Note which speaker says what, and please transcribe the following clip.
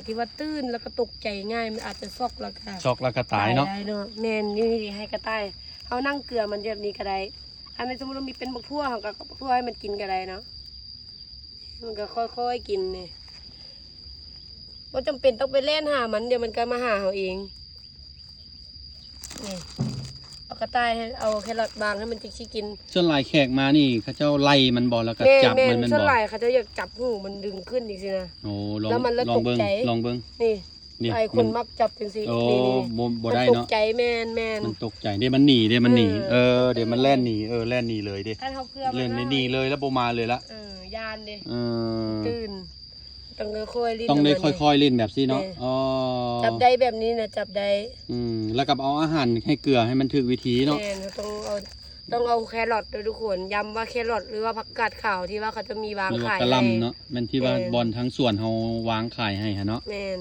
Speaker 1: ที่ว่าตื้นแล้วก็ตกใจง่ายมันอาจจะซอกแล้วก็
Speaker 2: ช็อกแล้วก็ตายเนาะ
Speaker 1: ได้เนาะแม่นนี่ให้กระต่ายเขานั่งเกลือมันแบบนี้ก็ได้อันนี้สมมติว่ามีเป็นบักทั่วเขาก็บักทั่วให้มันกินก็ได้เนาะมันก็ค่อยๆกินเนี่ยว่าจำเป็นต้องไปเล่นหามันเดี๋ยวมันก็มาหาเขาเองนี่เอากระต่ายให้เอาแครอทบางให้มันจิกๆกิน
Speaker 2: ส่วนหลายแขกมานี่เขาเจ้าไล่มันบ่แล้วก็จับมัน
Speaker 1: ส่วน
Speaker 2: บ่
Speaker 1: หลายเขาจะอยากจับหูมันดึงขึ้นอีกสินะ
Speaker 2: โอ้ลอง
Speaker 1: แล้วมันแล้ว
Speaker 2: ลองเบิ่ง
Speaker 1: ตกใจ
Speaker 2: ลองเบิ่ง
Speaker 1: นี่
Speaker 2: เนี่ย
Speaker 1: ไอ้คนมักจับจังสิ
Speaker 2: โอ้
Speaker 1: นี่
Speaker 2: บ่
Speaker 1: มัน
Speaker 2: ได้
Speaker 1: ตก
Speaker 2: เนาะ
Speaker 1: ใจแม่น
Speaker 2: มันตกใจเดี๋ยวมันหนีเดี๋ยวมันหนี
Speaker 1: เออ
Speaker 2: เดี๋ยวมันแล่นหนีแล่นหนีเลยเด้
Speaker 1: ถ้าเขาเกลือ
Speaker 2: เล่น
Speaker 1: มั
Speaker 2: หนีเลยแล้วบ่มาเลยละ
Speaker 1: ยานดิ
Speaker 2: เออ
Speaker 1: ตื่นต้องค่อยๆลิ้น
Speaker 2: ต้องได้
Speaker 1: มัน
Speaker 2: ค่อยๆเล่นแบบซี่เนาะ
Speaker 1: เออ
Speaker 2: อ๋อ
Speaker 1: จับได้แบบนี้นะจับได้
Speaker 2: แล้วกับเอาอาหารให้เกลือให้มันถึกวิธีเนาะ
Speaker 1: แม่นต้องเอาแครอทด้วยทุกคนย้ำว่าแครอทหรือว่าผักกาดขาวที่ว่าเขาจะมีวาง
Speaker 2: หรือว่า
Speaker 1: ขาย
Speaker 2: กะห
Speaker 1: ให้
Speaker 2: ล่ำเนาะมันที่ว่า
Speaker 1: แม่น
Speaker 2: บอลทั้งส่วนเฮาวางขายให้ฮะเนาะ
Speaker 1: แม่น